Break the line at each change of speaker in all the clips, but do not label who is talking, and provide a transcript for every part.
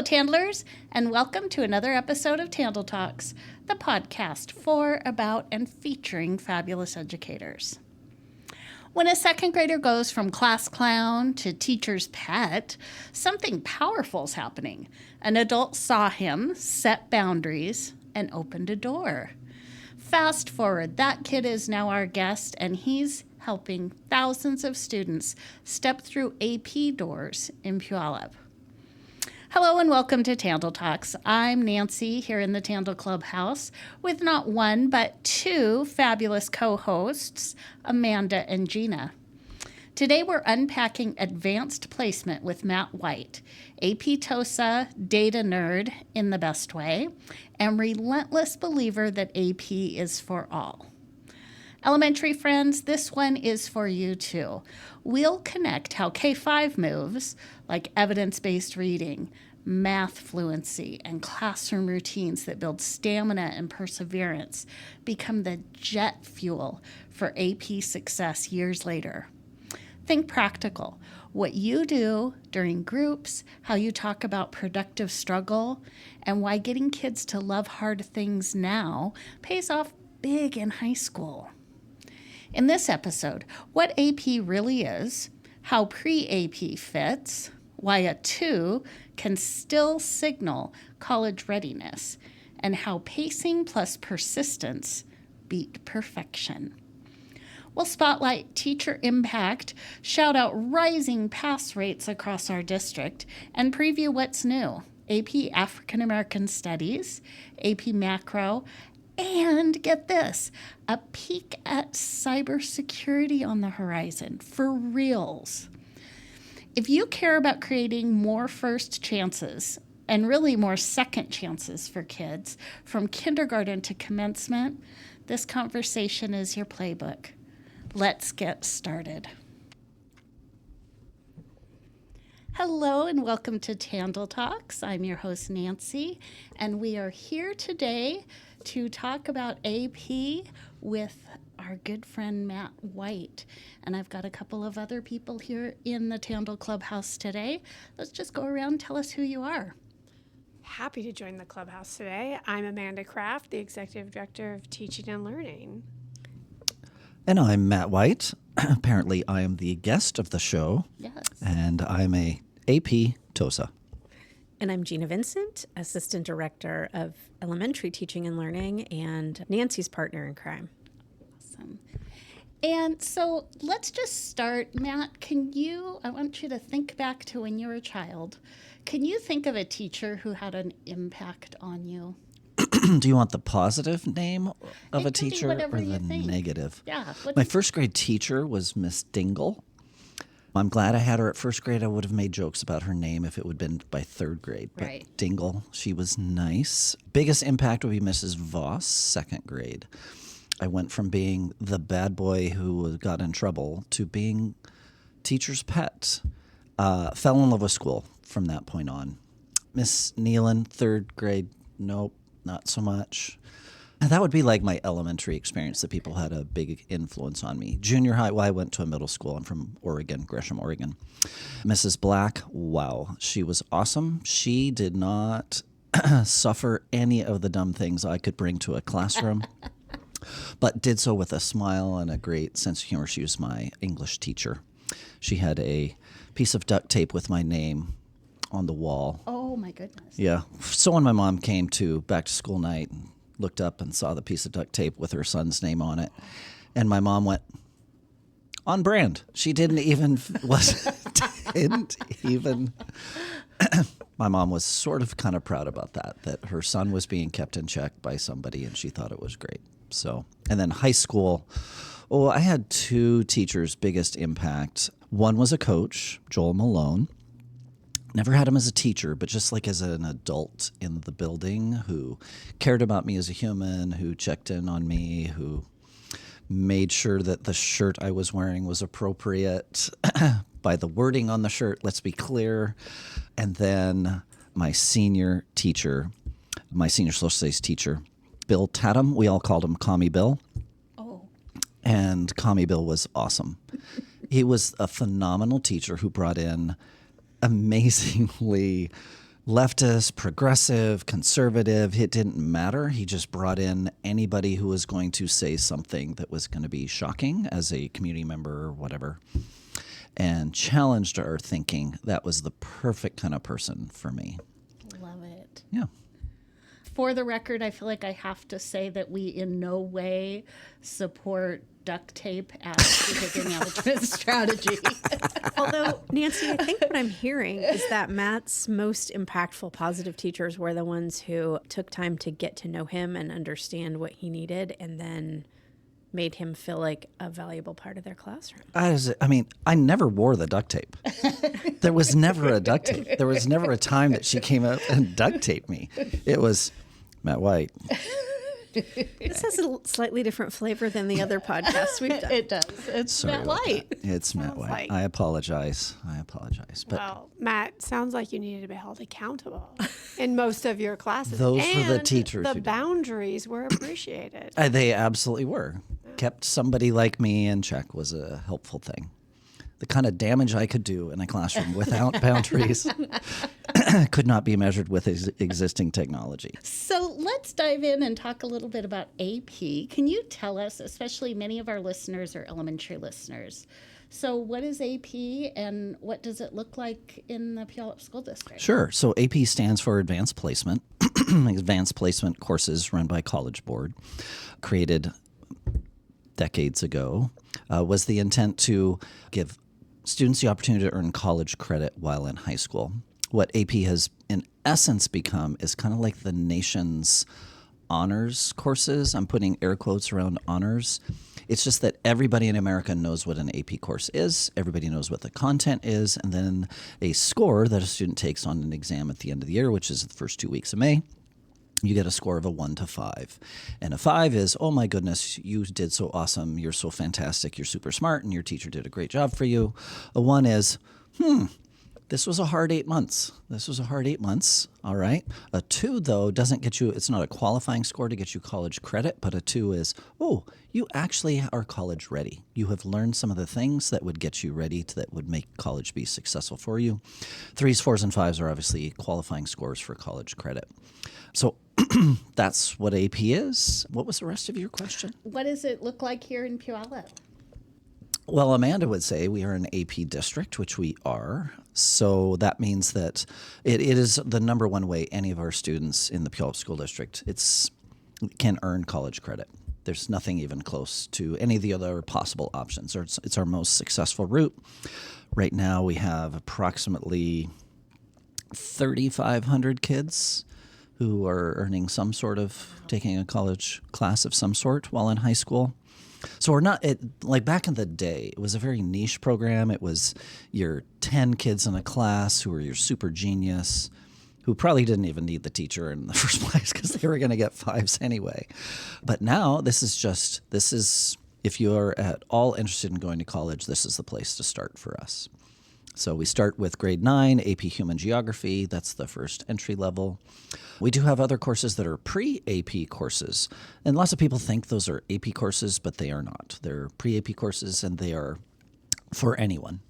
TandLers, and welcome to another episode of TandL Talks, the podcast for, about, and featuring fabulous educators. When a second grader goes from class clown to teacher's pet, something powerful is happening. An adult saw him, set boundaries, and opened a door. Fast forward, that kid is now our guest, and he's helping thousands of students step through AP doors in Puyallup. Hello and welcome to TandL Talks. I'm Nancy here in the TandL Clubhouse with not one but two fabulous co-hosts, Amanda and Gena. Today we're unpacking advanced placement with Matt White, AP TOSA data nerd in the best way, and relentless believer that AP is for all. Elementary friends, this one is for you too. We'll connect how K-5 moves, like evidence-based reading, math fluency, and classroom routines that build stamina and perseverance, become the jet fuel for AP success years later. Think practical. What you do during groups, how you talk about productive struggle, and why getting kids to love hard things now pays off big in high school. In this episode, what AP really is, how pre-AP fits, why a 2 can still signal college readiness, and how pacing plus persistence beat perfection. We'll spotlight teacher impact, shout out rising pass rates across our district, and preview what's new, AP African American Studies, AP Macro, and get this, a peek at cybersecurity on the horizon, for reals. If you care about creating more first chances, and really more second chances for kids, from kindergarten to commencement, this conversation is your playbook. Let's get started. Hello and welcome to TandL Talks. I'm your host, Nancy, and we are here today to talk about AP with our good friend Matt White. And I've got a couple of other people here in the TandL Clubhouse today. Let's just go around and tell us who you are.
Happy to join the Clubhouse today. I'm Amanda Kraft, the Executive Director of Teaching and Learning.
And I'm Matt White. Apparently, I am the guest of the show.
Yes.
And I'm a AP TOSA.
And I'm Gena Vincent, Assistant Director of Elementary Teaching and Learning and Nancy's partner in crime.
Awesome. And so let's just start. Matt, I want you to think back to when you were a child. Can you think of a teacher who had an impact on you?
Do you want the positive name of a teacher or the negative?
Yeah.
My first grade teacher was Miss Dingle. I'm glad I had her at first grade. I would have made jokes about her name if it would have been by third grade. But
right.
Dingle, she was nice. Biggest impact would be Mrs. Voss, second grade. I went from being the bad boy who got in trouble to being teacher's pet. Fell in love with school from that point on. Miss Nealon, third grade, nope, not so much. And that would be like my elementary experience that people had a big influence on me. Junior high, well, I went to a middle school. I'm from Oregon, Gresham, Oregon. Mrs. Black, wow, she was awesome. She did not suffer any of the dumb things I could bring to a classroom, but did so with a smile and a great sense of humor. She was my English teacher. She had a piece of duct tape with my name on the wall.
Oh, my goodness.
Yeah. So when my mom came to back to school night and looked up and saw the piece of duct tape with her son's name on it, and my mom went, on brand. She didn't even, my mom was sort of kind of proud about that her son was being kept in check by somebody, and she thought it was great. So, and then high school, I had two teachers' biggest impact. One was a coach, Joel Malone. Never had him as a teacher, but just like as an adult in the building who cared about me as a human, who checked in on me, who made sure that the shirt I was wearing was appropriate by the wording on the shirt, let's be clear. And then my senior teacher, my senior social studies teacher, Bill Tatum, we all called him Commie Bill.
Oh.
And Commie Bill was awesome. He was a phenomenal teacher who brought in amazingly leftist, progressive, conservative. It didn't matter. He just brought in anybody who was going to say something that was going to be shocking as a community member or whatever, and challenged our thinking. That was the perfect kind of person for me.
Love it.
Yeah.
For the record, I feel like I have to say that we in no way support duct tape as the behavior management strategy.
Although, Nancy, I think what I'm hearing is that Matt's most impactful positive teachers were the ones who took time to get to know him and understand what he needed, and then made him feel like a valuable part of their classroom.
I never wore the duct tape. There was never a duct tape. There was never a time that she came up and duct taped me. It was Matt White.
This has a slightly different flavor than the other podcasts we've done.
It does. It's
Sorry
Matt
about
White.
that. It's Matt White.
like-
I apologize. But
Well, Matt, sounds like you needed to be held accountable in most of your classes.
Those were the
And
teachers who
The
did.
boundaries were appreciated.
They absolutely were. Kept somebody like me in check was a helpful thing. The kind of damage I could do in a classroom without boundaries could not be measured with existing technology.
So let's dive in and talk a little bit about AP. Can you tell us, especially many of our listeners are elementary listeners, so what is AP and what does it look like in the Puyallup School District?
Sure. So AP stands for Advanced Placement. Advanced Placement courses run by College Board, created decades ago, was the intent to give students the opportunity to earn college credit while in high school. What AP has, in essence, become is kind of like the nation's honors courses. I'm putting air quotes around honors. It's just that everybody in America knows what an AP course is. Everybody knows what the content is. And then a score that a student takes on an exam at the end of the year, which is the first 2 weeks of May. You get a score of a 1 to 5. And a 5 is, oh my goodness, you did so awesome. You're so fantastic. You're super smart and your teacher did a great job for you. A 1 is, this was a hard 8 months. This was a hard 8 months. All right. A 2, though, doesn't get you, it's not a qualifying score to get you college credit, but a 2 is, oh, you actually are college ready. You have learned some of the things that would get you ready that would make college be successful for you. 3s, 4s, and 5s are obviously qualifying scores for college credit. So that's what AP is. What was the rest of your question?
What does it look like here in Puyallup?
Well, Amanda would say we are an AP district, which we are. So that means that it is the number one way any of our students in the Puyallup School District can earn college credit. There's nothing even close to any of the other possible options. It's our most successful route. Right now we have approximately 3,500 kids who are earning some sort of, taking a college class of some sort while in high school. So we're not, like back in the day, it was a very niche program. It was your 10 kids in a class who were your super genius, who probably didn't even need the teacher in the first place because they were going to get 5s anyway. But now this is, if you are at all interested in going to college, this is the place to start for us. So we start with grade 9, AP Human Geography. That's the first entry level. We do have other courses that are pre-AP courses. And lots of people think those are AP courses, but they are not. They're pre-AP courses, and they are for anyone.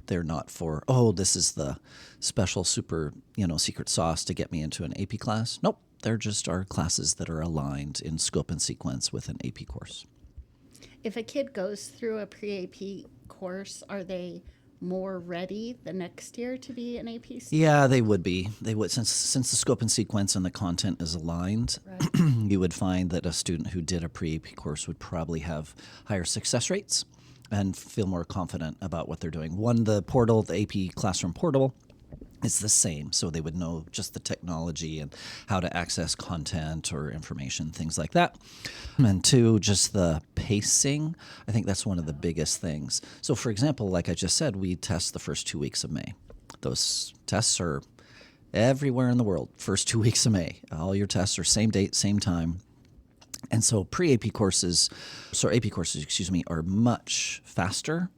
They're not for, this is the special super, secret sauce to get me into an AP class. Nope. They're just our classes that are aligned in scope and sequence with an AP course.
If a kid goes through a pre-AP course, are they more ready the next year to be an AP student?
Yeah, they would be. They would, since the scope and sequence and the content is aligned. Right. You would find that a student who did a pre-AP course would probably have higher success rates and feel more confident about what they're doing. The AP Classroom portal, it's the same. So they would know just the technology and how to access content or information, things like that. And 2, just the pacing. I think that's one of the biggest things. So for example, like I just said, we test the first 2 weeks of May. Those tests are everywhere in the world, first 2 weeks of May. All your tests are same date, same time. And so AP courses, are much faster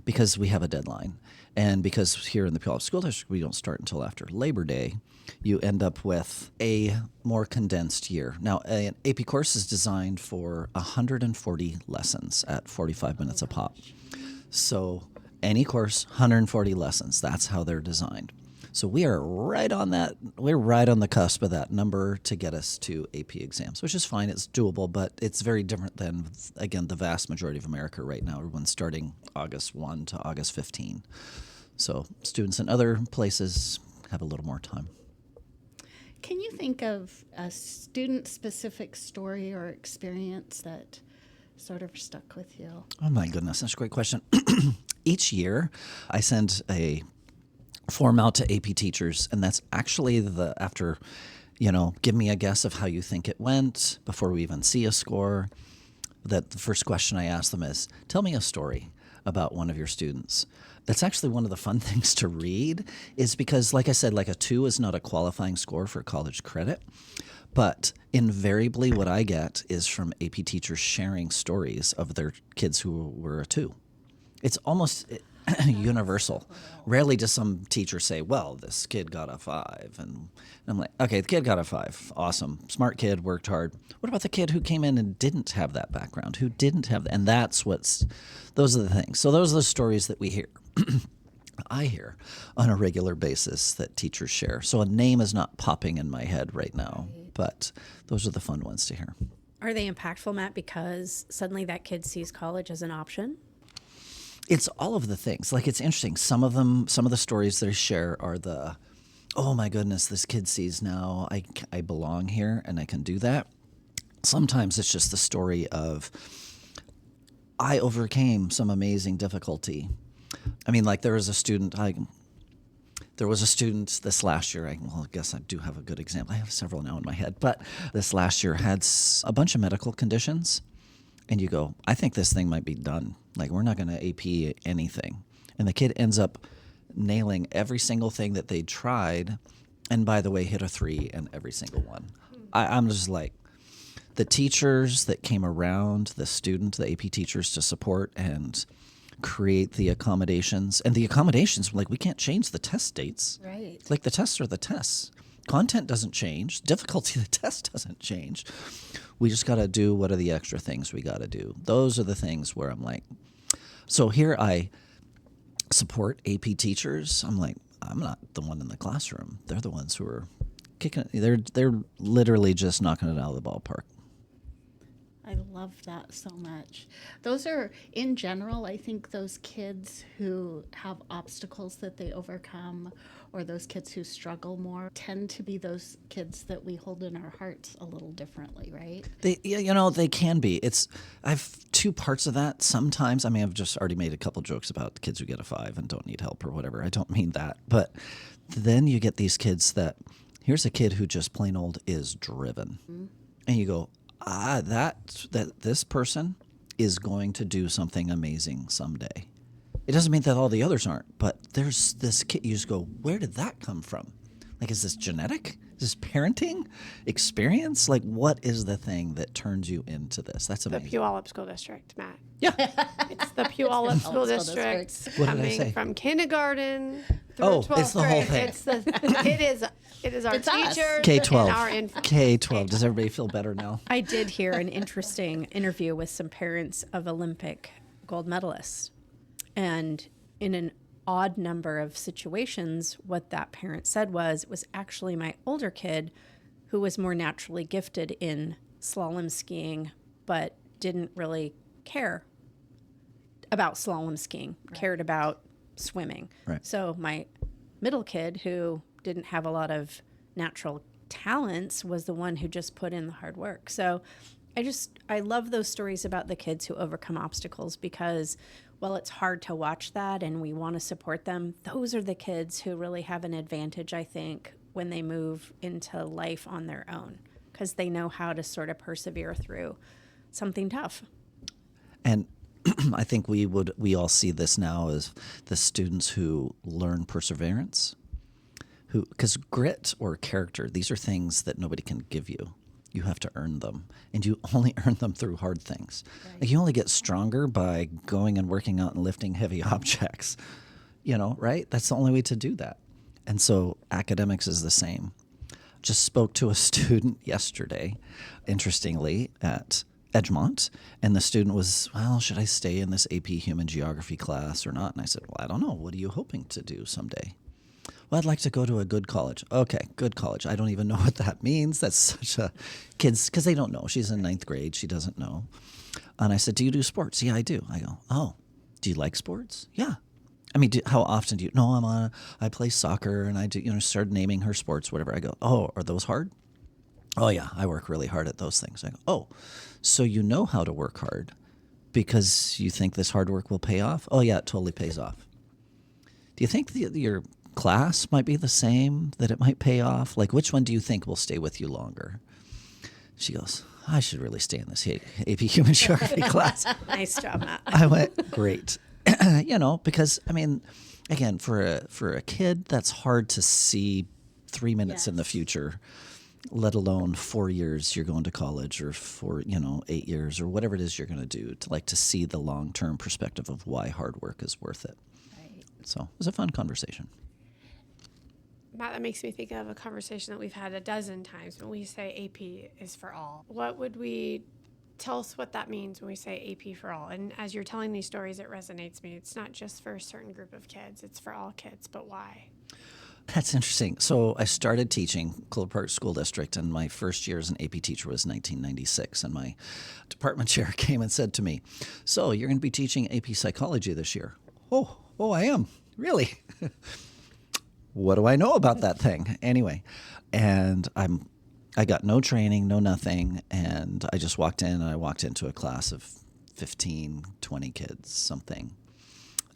because we have a deadline. And because here in the Puyallup School District, we don't start until after Labor Day, you end up with a more condensed year. Now, an AP course is designed for 140 lessons at 45 minutes a pop. So any course, 140 lessons. That's how they're designed. So we are right on that. We're right on the cusp of that number to get us to AP exams, which is fine. It's doable, but it's very different than, again, the vast majority of America right now. Everyone's starting August 1 to August 15. So students in other places have a little more time.
Can you think of a student-specific story or experience that sort of stuck with you?
Oh my goodness, that's a great question. Each year, I send a form out to AP teachers, and that's actually after, give me a guess of how you think it went before we even see a score. That the first question I ask them is, tell me a story about one of your students. That's actually one of the fun things to read, is because, like I said, like a 2 is not a qualifying score for college credit. But invariably what I get is from AP teachers sharing stories of their kids who were a 2. It's almost universal. Rarely does some teacher say, well, this kid got a 5. And I'm like, okay, the kid got a 5. Awesome. Smart kid, worked hard. What about the kid who came in and didn't have that background, who didn't have that? And those are the things. So those are the stories that we hear. I hear on a regular basis that teachers share. So a name is not popping in my head right now, but those are the fun ones to hear.
Are they impactful, Matt, because suddenly that kid sees college as an option?
It's all of the things. Like, it's interesting. Some of the stories they share are oh my goodness, this kid sees now I belong here and I can do that. Sometimes it's just the story of, I overcame some amazing difficulty. I mean, like, there was a student this last year. I guess I do have a good example. I have several now in my head, but this last year had a bunch of medical conditions, and you go, I think this thing might be done. Like, we're not going to AP anything, and the kid ends up nailing every single thing that they tried, and by the way, hit a 3 in every single one. I'm just like, the teachers that came around the student, the AP teachers, to support and create the accommodations. And the accommodations, like, we can't change the test dates.
Right.
Like, the tests are the tests. Content doesn't change. Difficulty of the test doesn't change. We just got to do what are the extra things we got to do. Those are the things where I'm like, so here I support AP teachers. I'm like, I'm not the one in the classroom. They're the ones who are kicking it. They're literally just knocking it out of the ballpark.
I love that so much. Those are, in general, I think those kids who have obstacles that they overcome, or those kids who struggle more, tend to be those kids that we hold in our hearts a little differently, right?
They can be. I have 2 parts of that. Sometimes, I've just already made a couple jokes about kids who get a 5 and don't need help or whatever. I don't mean that. But then you get these kids that, here's a kid who just plain old is driven. Mm-hmm. And you go, that this person is going to do something amazing someday. It doesn't mean that all the others aren't, but there's this kid, you just go, where did that come from? Like, is this genetic? Is this parenting? Experience? Like, what is the thing that turns you into this? That's amazing.
The Puyallup School District, Matt.
Yeah.
It's the Puyallup School District
What did I
coming
say?
from kindergarten through
Oh,
12th
it's the whole
grade.
thing.
It is our
It's us.
teachers
K-12.
and our infants.
K-12. Does everybody feel better now?
I did hear an interesting interview with some parents of Olympic gold medalists. And in an odd number of situations, what that parent said was, it was actually my older kid who was more naturally gifted in slalom skiing, but didn't really care about slalom skiing, cared about swimming.
Right.
So my middle kid, who didn't have a lot of natural talents, was the one who just put in the hard work. So I love those stories about the kids who overcome obstacles, because while it's hard to watch that and we want to support them, those are the kids who really have an advantage, I think, when they move into life on their own, because they know how to sort of persevere through something tough.
And I think we all see this now as the students who learn perseverance, because grit or character, these are things that nobody can give you. You have to earn them, and you only earn them through hard things. Right. Like, you only get stronger by going and working out and lifting heavy objects, right? That's the only way to do that. And so academics is the same. Just spoke to a student yesterday, interestingly, at Edgemont, and the student was, well, should I stay in this AP Human Geography class or not? And I said, well, I don't know. What are you hoping to do someday? Well, I'd like to go to a good college. Okay, good college. I don't even know what that means. That's such a kids, because they don't know. She's in 9th grade. She doesn't know. And I said, do you do sports? Yeah, I do. I go, oh, do you like sports? Yeah. I mean, how often do you? No, I play soccer and I do, start naming her sports, whatever. I go, oh, are those hard? Oh, yeah, I work really hard at those things. I go, oh, so you know how to work hard because you think this hard work will pay off? Oh, yeah, it totally pays off. Do you think your class might be the same, that it might pay off? Like, which one do you think will stay with you longer? She goes, I should really stay in this AP Human Geography class.
Nice job, Matt.
I went, great. Because, I mean, again, for a kid, that's hard to see 3 minutes in the future, let alone 4 years you're going to college, or 8 years, or whatever it is you're going to do, to see the long-term perspective of why hard work is worth it. Right. So it was a fun conversation.
Matt, that makes me think of a conversation that we've had a dozen times when we say AP is for all. Tell us what that means when we say AP for all. And as you're telling these stories, it resonates me. It's not just for a certain group of kids. It's for all kids. But why?
That's interesting. So I started teaching Clover Park School District, and my first year as an AP teacher was 1996. And my department chair came and said to me, so you're going to be teaching AP Psychology this year. Oh, I am? Really? What do I know about that thing? Anyway, and I got no training, no nothing, and I just walked in, and I walked into a class of 15, 20 kids, something.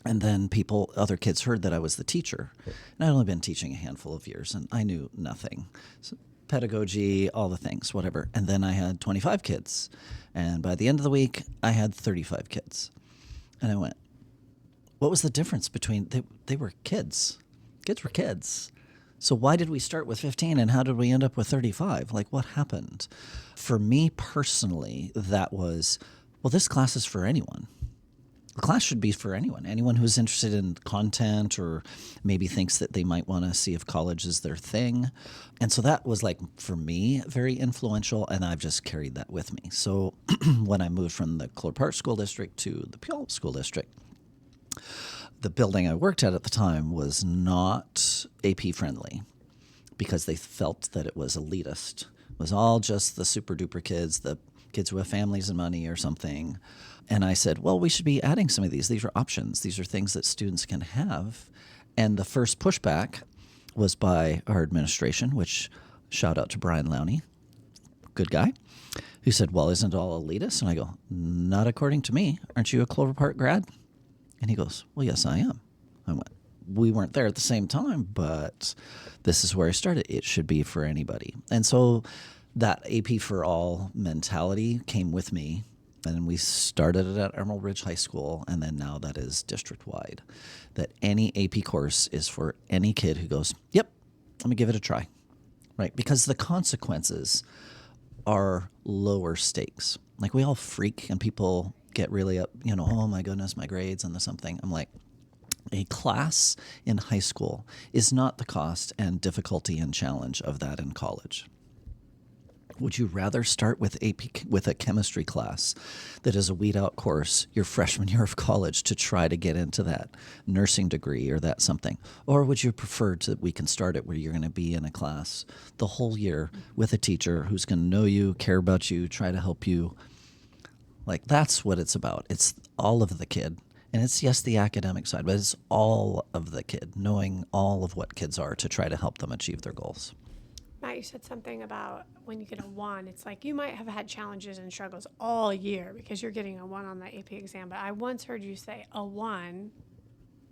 And then other kids heard that I was the teacher. And I'd only been teaching a handful of years, and I knew nothing. So, pedagogy, all the things, whatever. And then I had 25 kids. And by the end of the week, I had 35 kids. And I went, what was the difference between, they were kids. Kids were kids. So why did we start with 15 and how did we end up with 35? Like, what happened? For me personally, that was, well, this class is for anyone. The class should be for anyone who's interested in content or maybe thinks that they might want to see if college is their thing. And so that was, like, for me, very influential, and I've just carried that with me. So when I moved from the Clover Park School District to the Puyallup School District, the building I worked at the time was not AP friendly because they felt that it was elitist. It was all just the super duper kids, the kids who have families and money or something. And I said, well, we should be adding some of these. These are options. These are things that students can have. And the first pushback was by our administration, which shout out to Brian Lowney, good guy, who said, well, isn't it all elitist? And I go, not according to me. Aren't you a Clover Park grad? And he goes, well, yes, I am. I went, we weren't there at the same time, but this is where I started. It should be for anybody. And so that AP for all mentality came with me. And we started it at Emerald Ridge High School, and then now that is district-wide. That any AP course is for any kid who goes, yep, let me give it a try. Right? Because the consequences are lower stakes. Like, we all freak and people get really up, oh my goodness, my grades and the something. I'm like, a class in high school is not the cost and difficulty and challenge of that in college. Would you rather start with a chemistry class that is a weed-out course your freshman year of college to try to get into that nursing degree or that something? Or would you prefer we can start it where you're going to be in a class the whole year with a teacher who's going to know you, care about you, try to help you? Like, that's what it's about. It's all of the kid. And it's, yes, the academic side, but it's all of the kid, knowing all of what kids are to try to help them achieve their goals.
Matt, you said something about when you get a 1, it's like you might have had challenges and struggles all year because you're getting a 1 on the AP exam. But I once heard you say a 1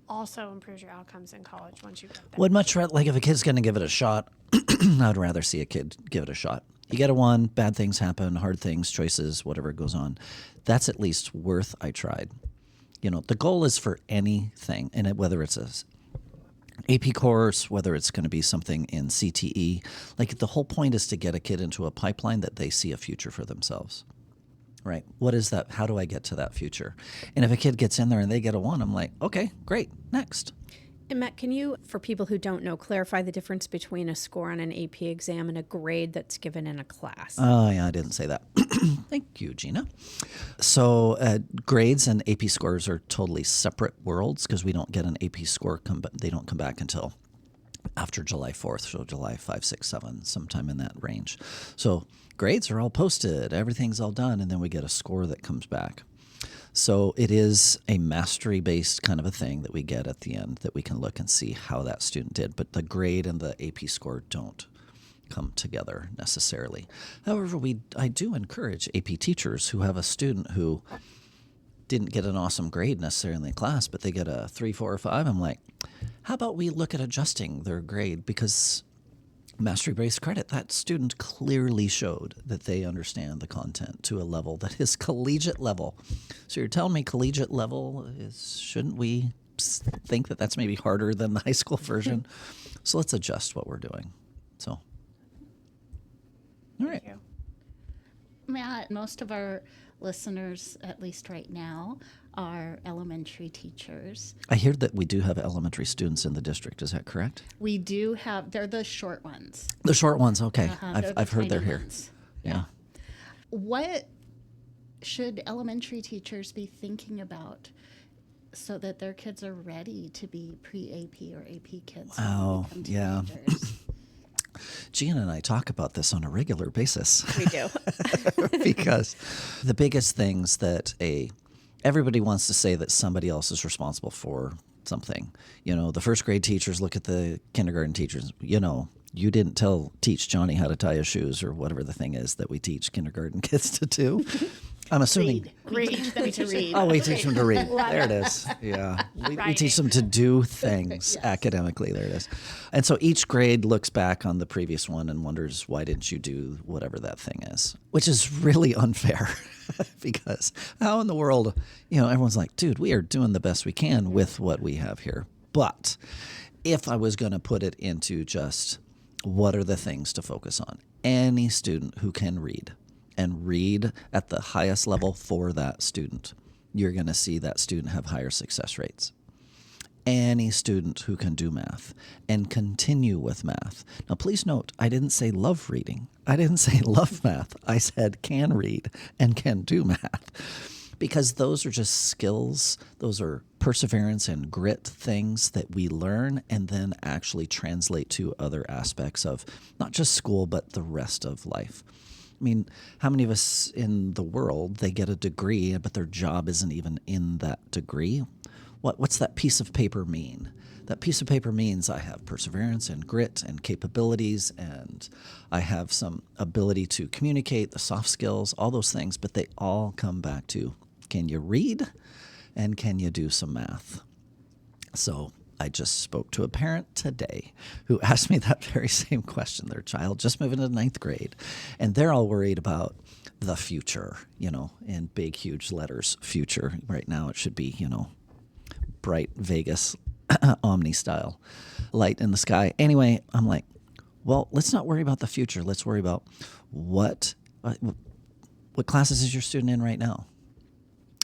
also improves your outcomes in college once you get there.
Would much rather, like, if a kid's going to give it a shot, I'd rather see a kid give it a shot. You get a 1, bad things happen, hard things, choices, whatever goes on. That's at least worth I tried. The goal is for anything, and whether it's a AP course, whether it's going to be something in CTE, like, the whole point is to get a kid into a pipeline that they see a future for themselves. Right? What is that? How do I get to that future? And if a kid gets in there and they get a 1, I'm like, okay, great, next.
And Matt, can you, for people who don't know, clarify the difference between a score on an AP exam and a grade that's given in a class?
Oh, yeah, I didn't say that. Thank you, Gena. So grades and AP scores are totally separate worlds because we don't get an AP score. They don't come back until after July 4th, so July 5, 6, 7, sometime in that range. So grades are all posted, everything's all done, and then we get a score that comes back. So it is a mastery-based kind of a thing that we get at the end that we can look and see how that student did. But the grade and the AP score don't come together necessarily. However, I do encourage AP teachers who have a student who didn't get an awesome grade necessarily in the class, but they get a 3, 4, or 5. I'm like, how about we look at adjusting their grade? Because mastery-based credit, that student clearly showed that they understand the content to a level that is collegiate level. So you're telling me collegiate level shouldn't we think that that's maybe harder than the high school version? So let's adjust what we're doing. So, all right.
Thank you.
Matt, most of our listeners, at least right now, are elementary teachers.
I hear that we do have elementary students in the district. Is that correct?
We do have, they're the short ones.
The short ones, okay.
They're the
I've heard they're
tiny
here.
ones.
Yeah.
What should elementary teachers be thinking about so that their kids are ready to be pre-AP or AP kids?
Oh,
when they become
yeah.
teenagers?
Gena and I talk about this on a regular basis.
We do.
Because the biggest things that everybody wants to say that somebody else is responsible for something. You know, the first grade teachers look at the kindergarten teachers. You know, you didn't teach Johnny how to tie his shoes or whatever the thing is that we teach kindergarten kids to do. I'm assuming.
We teach them to read.
Oh, we teach them to read. There it is. Yeah. We teach them to do things academically. There it is. And so each grade looks back on the previous one and wonders, why didn't you do whatever that thing is? Which is really unfair because how in the world, everyone's like, dude, we are doing the best we can with what we have here. But if I was going to put it into just what are the things to focus on, any student who can read, and read at the highest level for that student, you're going to see that student have higher success rates. Any student who can do math and continue with math. Now, please note, I didn't say love reading. I didn't say love math. I said can read and can do math. Because those are just skills. Those are perseverance and grit things that we learn and then actually translate to other aspects of not just school, but the rest of life. I mean, how many of us in the world, they get a degree, but their job isn't even in that degree? What's that piece of paper mean? That piece of paper means I have perseverance and grit and capabilities, and I have some ability to communicate, the soft skills, all those things, but they all come back to, can you read and can you do some math? So I just spoke to a parent today who asked me that very same question. Their child just moving into 9th grade, and they're all worried about the future, in big, huge letters, future. Right now it should be, bright Vegas Omni style light in the sky. Anyway, I'm like, well, let's not worry about the future. Let's worry about what classes is your student in right now?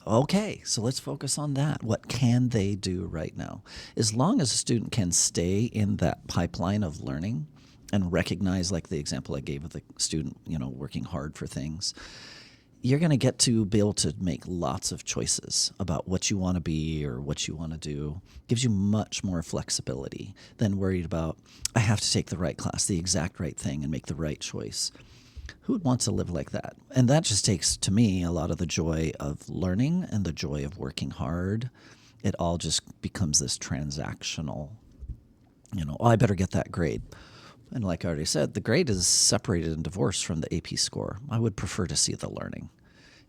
Okay, so let's focus on that. What can they do right now? As long as a student can stay in that pipeline of learning and recognize, like the example I gave of the student, working hard for things, you're going to get to be able to make lots of choices about what you want to be or what you want to do. Gives you much more flexibility than worried about, I have to take the right class, the exact right thing, and make the right choice. Who would want to live like that? And that just takes, to me, a lot of the joy of learning and the joy of working hard. It all just becomes this transactional, I better get that grade. And like I already said, the grade is separated and divorced from the AP score. I would prefer to see the learning,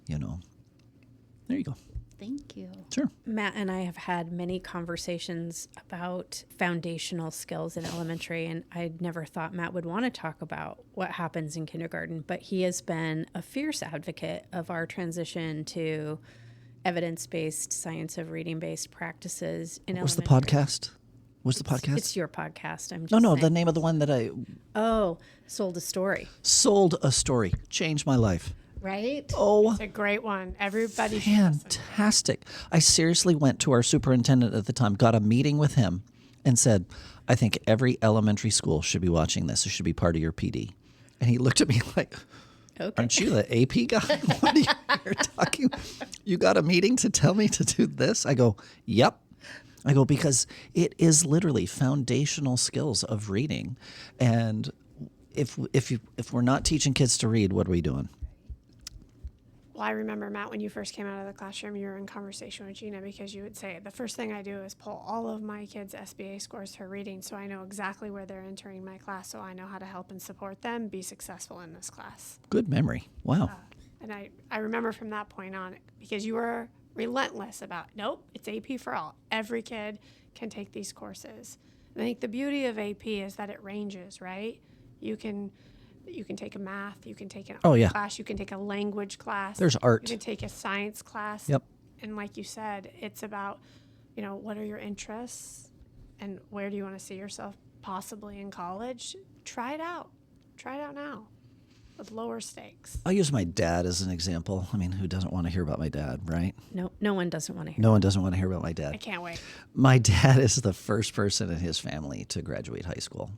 There you go.
Thank you.
Sure.
Matt and I have had many conversations about foundational skills in elementary, and I never thought Matt would want to talk about what happens in kindergarten, but he has been a fierce advocate of our transition to evidence-based, science of reading-based practices in
What's the
elementary.
podcast? What's the podcast?
It's your podcast. I'm just
No,
saying.
the name of the one that I
Sold a Story.
sold a story. Changed my life.
Right?
Oh,
It's a great one. Everybody should listen.
fantastic. I seriously went to our superintendent at the time, got a meeting with him, and said, I think every elementary school should be watching this. It should be part of your PD. And he looked at me like,
Okay.
aren't you the AP guy? What are you you're talking? You got a meeting to tell me to do this? I go, yep. I go, because it is literally foundational skills of reading. And if we're not teaching kids to read, what are we doing?
Well, I remember, Matt, when you first came out of the classroom, you were in conversation with Gena because you would say, the first thing I do is pull all of my kids' SBA scores for reading so I know exactly where they're entering my class, so I know how to help and support them be successful in this class.
Good memory. Wow.
And I remember from that point on, because you were relentless about, nope, it's AP for all. Every kid can take these courses. And I think the beauty of AP is that it ranges, right? You can take a math, you can take an art class, you can take a language class.
There's art.
You can take a science class.
Yep.
And like you said, it's about, what are your interests and where do you want to see yourself possibly in college? Try it out. Try it out now with lower stakes.
I'll use my dad as an example. I mean, who doesn't want to hear about my dad, right?
No one doesn't want to hear.
No one doesn't want to hear about my dad.
I can't wait.
My dad is the first person in his family to graduate high school.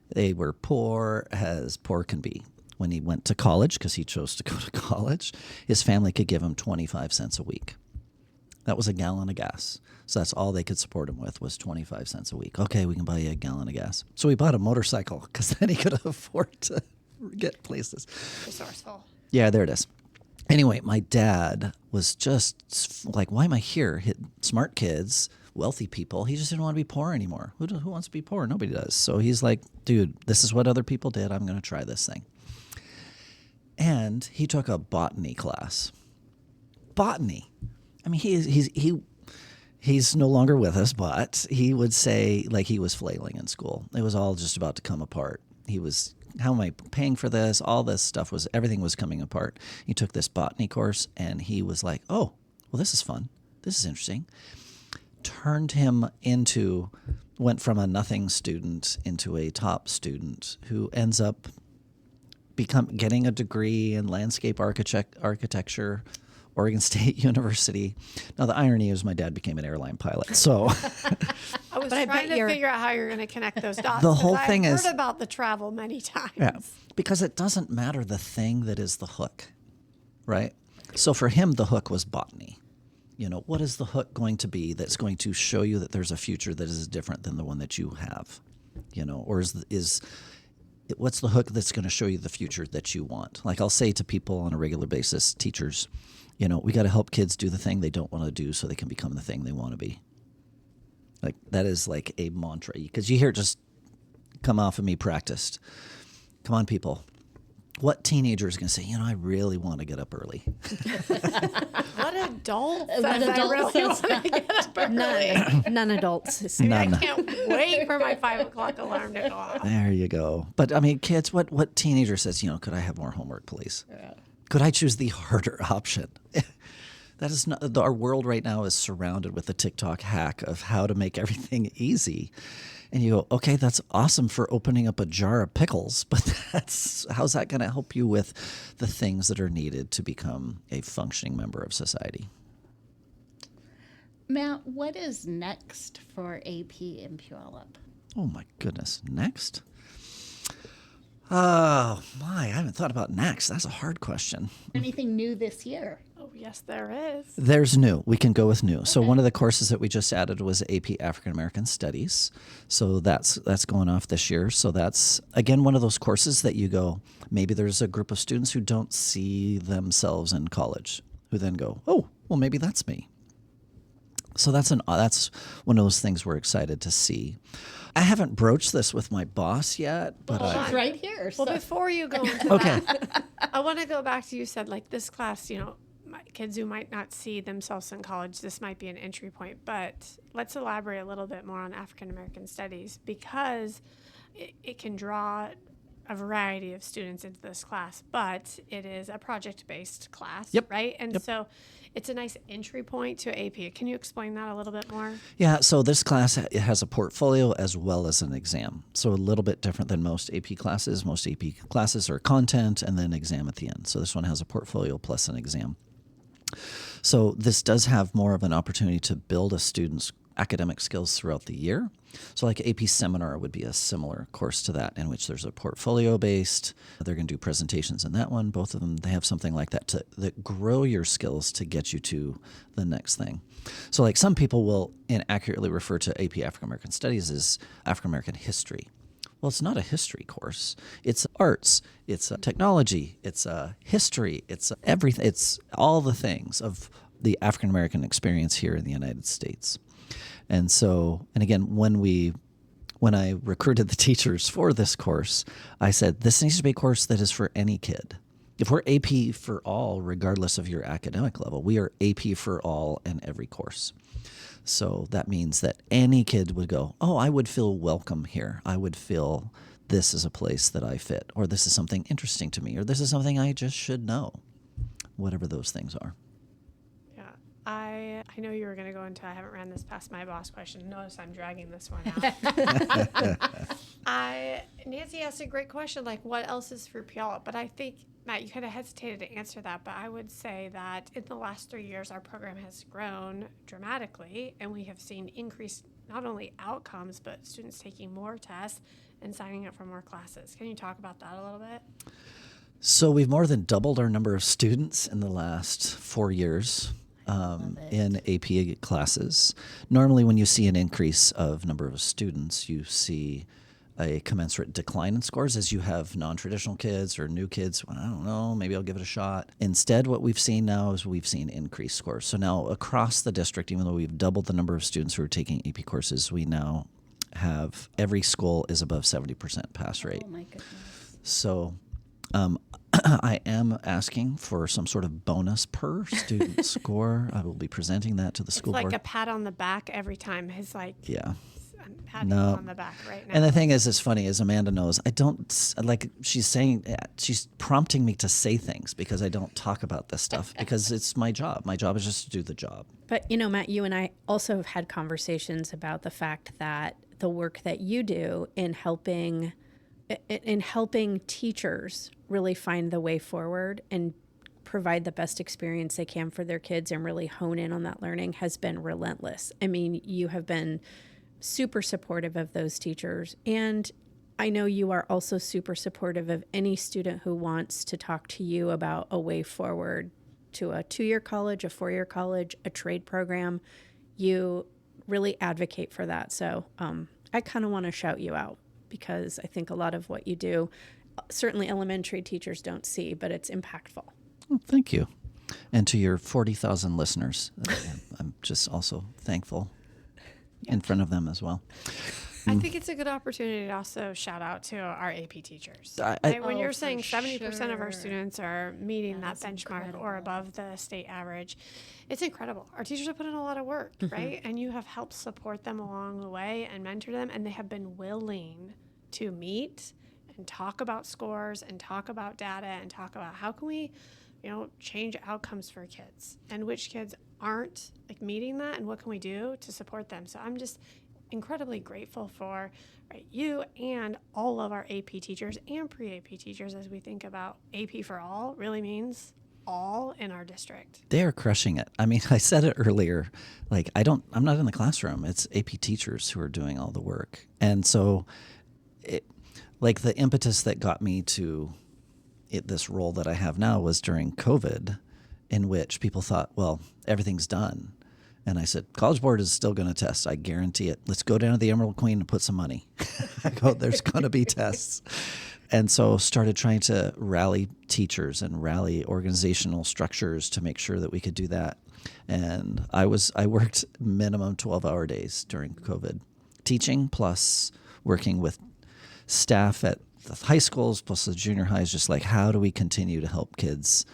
They were poor as poor can be. When he went to college, because he chose to go to college, his family could give him 25 cents a week. That was a gallon of gas. So that's all they could support him with was 25 cents a week. Okay, we can buy you a gallon of gas. So he bought a motorcycle because then he could afford to get places.
Resourceful.
Yeah, there it is. Anyway, my dad was just like, why am I here? Smart kids, wealthy people. He just didn't want to be poor anymore. Who wants to be poor? Nobody does. So he's like, dude, this is what other people did. I'm going to try this thing. And he took a botany class. Botany. I mean, he's no longer with us, but he would say like he was flailing in school. It was all just about to come apart. He was, how am I paying for this? All this stuff everything was coming apart. He took this botany course and he was like, oh, well, this is fun. This is interesting. Went from a nothing student into a top student who ends up getting a degree in landscape architecture, Oregon State University. Now, the irony is my dad became an airline pilot. So
I was trying to figure out how you're going to connect those dots.
The whole thing
I've
is
heard about the travel many times.
Yeah, because it doesn't matter the thing that is the hook, right? So for him, the hook was botany. What is the hook going to be that's going to show you that there's a future that is different than the one that you have? Or what's the hook that's going to show you the future that you want? Like I'll say to people on a regular basis, teachers, we got to help kids do the thing they don't want to do so they can become the thing they want to be. Like that is like a mantra because you hear it just come off of me practiced. Come on, people. What teenager is going to say, I really want to get up early?
What adult says
What adult
I really
says
want to get up early?
None adults.
None.
I can't wait for my 5 o'clock alarm to go off.
There you go. But I mean, kids, what teenager says, could I have more homework, please? Yeah. Could I choose the harder option? That is not, our world right now is surrounded with the TikTok hack of how to make everything easy. And you go, okay, that's awesome for opening up a jar of pickles, but how's that going to help you with the things that are needed to become a functioning member of society?
Matt, what is next for AP in Puyallup?
Oh my goodness, next? Oh my, I haven't thought about next. That's a hard question.
Anything new this year?
Oh, yes, there is.
There's new. We can go with new. Okay. So one of the courses that we just added was AP African American Studies. So that's going off this year. So that's, again, one of those courses that you go, maybe there's a group of students who don't see themselves in college, who then go, oh, well, maybe that's me. So that's one of those things we're excited to see. I haven't broached this with my boss yet, but
she's right here.
Well, before you go into that, I want to go back to you said like this class, kids who might not see themselves in college, this might be an entry point, but let's elaborate a little bit more on African American Studies because it can draw a variety of students into this class, but it is a project-based class, right? And so it's a nice entry point to AP. Can you explain that a little bit more?
Yeah, so this class it has a portfolio as well as an exam. So a little bit different than most AP classes. Most AP classes are content and then exam at the end. So this one has a portfolio plus an exam. So this does have more of an opportunity to build a student's academic skills throughout the year. So like AP Seminar would be a similar course to that, in which there's a portfolio-based. They're going to do presentations in that one. Both of them, they have something like that that grow your skills to get you to the next thing. So like some people will inaccurately refer to AP African American Studies as African American history. Well, it's not a history course. It's arts, it's technology, it's history, it's everything. It's all the things of the African American experience here in the United States. And so, and again, when I recruited the teachers for this course, I said, this needs to be a course that is for any kid. If we're AP for all, regardless of your academic level, we are AP for all in every course. So that means that any kid would go, oh, I would feel welcome here. I would feel this is a place that I fit, or this is something interesting to me, or this is something I just should know, whatever those things are.
Yeah, I know you were going to go into, I haven't ran this past my boss question. Notice I'm dragging this one out. Nancy asked a great question, like what else is for y'all? But I think, Matt, you kind of hesitated to answer that, but I would say that in the last 3 years, our program has grown dramatically, and we have seen increased not only outcomes, but students taking more tests and signing up for more classes. Can you talk about that a little bit?
So we've more than doubled our number of students in the last 4 years in AP classes. Normally, when you see an increase of number of students, you see a commensurate decline in scores as you have non-traditional kids or new kids. Well, I don't know, maybe I'll give it a shot. Instead, what we've seen now is we've seen increased scores. So now across the district, even though we've doubled the number of students who are taking AP courses, we now have every school is above 70% pass rate.
Oh my goodness.
So I am asking for some sort of bonus per student score. I will be presenting that to the school
It's like
board.
a pat on the back every time. His
Yeah.
I'm patting
No.
him on the back right now.
And the thing is, as funny as Amanda knows, I don't like. She's prompting me to say things because I don't talk about this stuff because it's my job. My job is just to do the job.
But, you know, Matt, you and I also have had conversations about the fact that the work that you do in helping teachers really find the way forward and provide the best experience they can for their kids and really hone in on that learning has been relentless. I mean, you have been super supportive of those teachers. And I know you are also super supportive of any student who wants to talk to you about a way forward to a 2-year college, a 4-year college, a trade program. You really advocate for that. So I kind of want to shout you out because I think a lot of what you do, certainly elementary teachers don't see, but it's impactful.
Well, thank you. And to your 40,000 listeners, I'm just also thankful in front of them as well.
I think it's a good opportunity to also shout out to our AP teachers. When you're saying 70% of our students are meeting that benchmark or above the state average, it's incredible. Our teachers have put in a lot of work, right? And you have helped support them along the way and mentor them, and they have been willing to meet and talk about scores and talk about data and talk about how can we, change outcomes for kids and which kids aren't like meeting that and what can we do to support them. So I'm just incredibly grateful for you and all of our AP teachers and pre-AP teachers as we think about AP for all really means all in our district.
They are crushing it. I mean, I said it earlier, like I'm not in the classroom. It's AP teachers who are doing all the work. And so like the impetus that got me to this role that I have now was during COVID, in which people thought, well, everything's done. And I said, College Board is still going to test. I guarantee it. Let's go down to the Emerald Queen and put some money. I go, there's going to be tests. And so started trying to rally teachers and rally organizational structures to make sure that we could do that. And I worked minimum 12-hour days during COVID, teaching plus working with staff at the high schools plus the junior highs, just like how do we continue to help kids,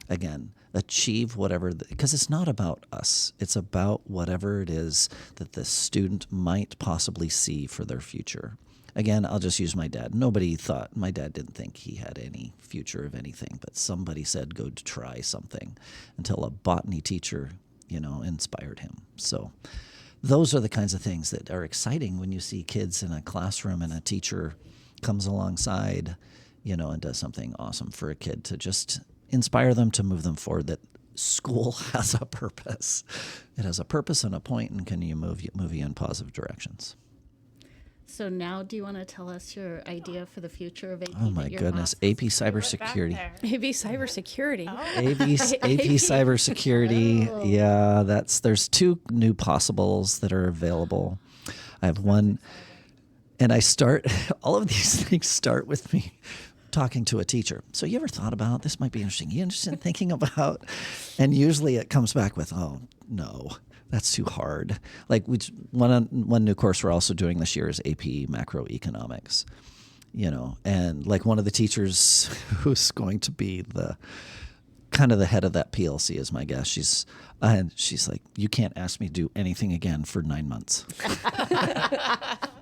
again, achieve whatever, because it's not about us. It's about whatever it is that the student might possibly see for their future. Again, I'll just use my dad. My dad didn't think he had any future of anything, but somebody said, go try something, until a botany teacher, inspired him. So those are the kinds of things that are exciting when you see kids in a classroom and a teacher comes alongside, and does something awesome for a kid to just inspire them to move them forward, that school has a purpose. It has a purpose and a point, and can you move you in positive directions.
So now, do you want to tell us your idea for the future of AP?
Oh my goodness, AP Cybersecurity.
AP Cybersecurity.
AP Cybersecurity. Yeah, there's 2 new possibles that are available. I have one, and all of these things start with me talking to a teacher. So you ever thought about, this might be interesting. You interested in thinking about? And usually it comes back with, oh, no, that's too hard. Like one new course we're also doing this year is AP Macroeconomics, and like one of the teachers who's going to be the kind of the head of that PLC is my guess. She's like, you can't ask me to do anything again for 9 months.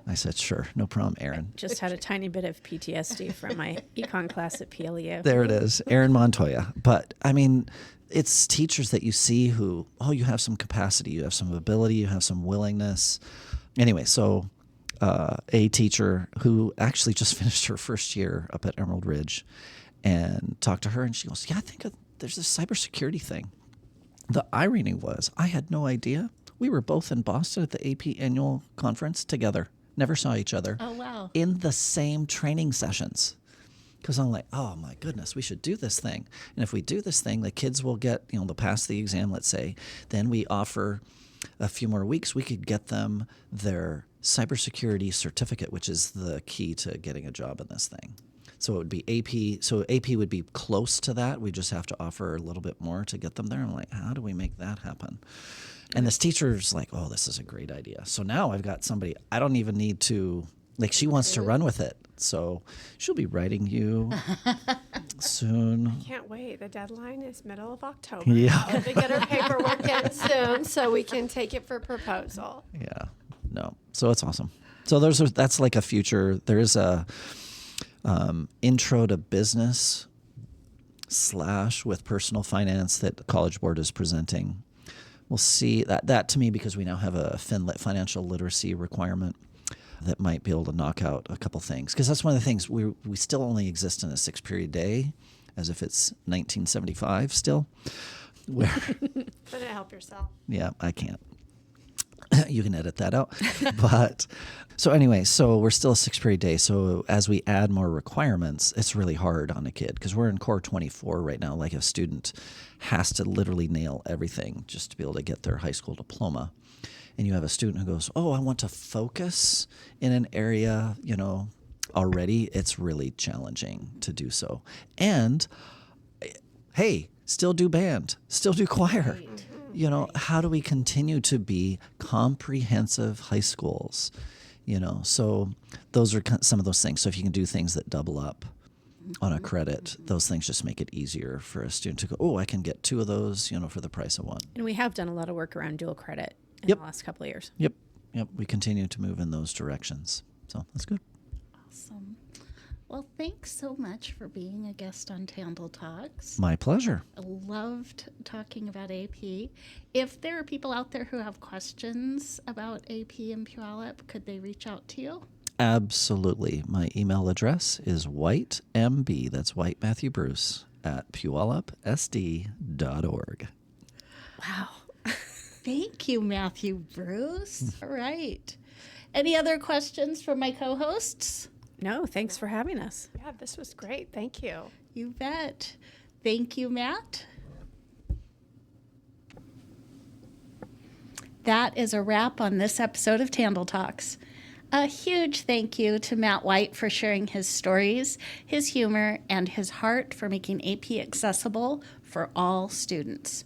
I said, sure, no problem, Erin.
Just had a tiny bit of PTSD from my econ class at PLU.
There it is, Erin Montoya. But I mean, it's teachers that you see who, you have some capacity, you have some ability, you have some willingness. Anyway, so a teacher who actually just finished her first year up at Emerald Ridge, and talked to her, and she goes, yeah, I think there's this cybersecurity thing. The irony was, I had no idea. We were both in Boston at the AP annual conference together. Never saw each other.
Oh, wow.
In the same training sessions. Because I'm like, oh my goodness, we should do this thing. And if we do this thing, the kids will get, they'll pass the exam, let's say. Then we offer a few more weeks, we could get them their cybersecurity certificate, which is the key to getting a job in this thing. So it would be AP. So AP would be close to that. We just have to offer a little bit more to get them there. I'm like, how do we make that happen? And this teacher's like, oh, this is a great idea. So now I've got somebody, I don't even need to, like, she wants to run with it. So she'll be writing you soon.
I can't wait. The deadline is middle of October.
Yeah.
We have to get our paperwork in soon so we can take it for proposal.
Yeah. No. So it's awesome. So that's like a future. There is a intro to business / with personal finance that the College Board is presenting. We'll see that to me, because we now have a FinLit financial literacy requirement that might be able to knock out a couple things. Because that's one of the things, we still only exist in a 6-period day, as if it's 1975 still. Where
Couldn't help yourself.
Yeah, I can't. You can edit that out. But so anyway, so we're still a 6-period day. So as we add more requirements, it's really hard on a kid, because we're in core 24 right now. Like, a student has to literally nail everything just to be able to get their high school diploma. And you have a student who goes, oh, I want to focus in an area, already. It's really challenging to do so. And hey, still do band, still do choir. Right. How do we continue to be comprehensive high schools? So those are some of those things. So if you can do things that double up on a credit, those things just make it easier for a student to go, oh, I can get 2 of those, for the price of 1.
And we have done a lot of work around dual credit in
Yep.
the last couple of years.
Yep. We continue to move in those directions. So that's good.
Awesome. Well, thanks so much for being a guest on TandL Talks.
My pleasure.
I loved talking about AP. If there are people out there who have questions about AP and Puyallup, could they reach out to you?
Absolutely. My email address is whitemb, that's White Matthew Bruce, at puyallupsd.org.
Wow. Thank you, Matthew Bruce. All right. Any other questions from my co-hosts?
No, thanks for having us.
Yeah, this was great. Thank you.
You bet. Thank you, Matt. That is a wrap on this episode of TandL Talks. A huge thank you to Matt White for sharing his stories, his humor, and his heart for making AP accessible for all students.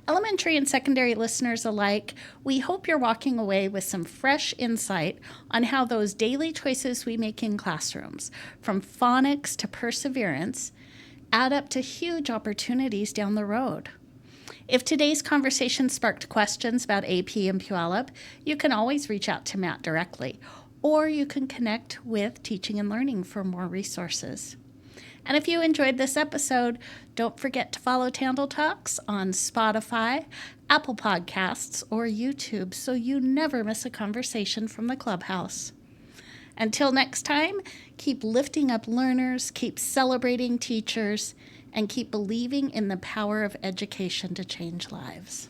Elementary and secondary listeners alike, we hope you're walking away with some fresh insight on how those daily choices we make in classrooms, from phonics to perseverance, add up to huge opportunities down the road. If today's conversation sparked questions about AP and Puyallup, you can always reach out to Matt directly, or you can connect with Teaching and Learning for more resources. And if you enjoyed this episode, don't forget to follow TandL Talks on Spotify, Apple Podcasts, or YouTube so you never miss a conversation from the clubhouse. Until next time, keep lifting up learners, keep celebrating teachers, and keep believing in the power of education to change lives.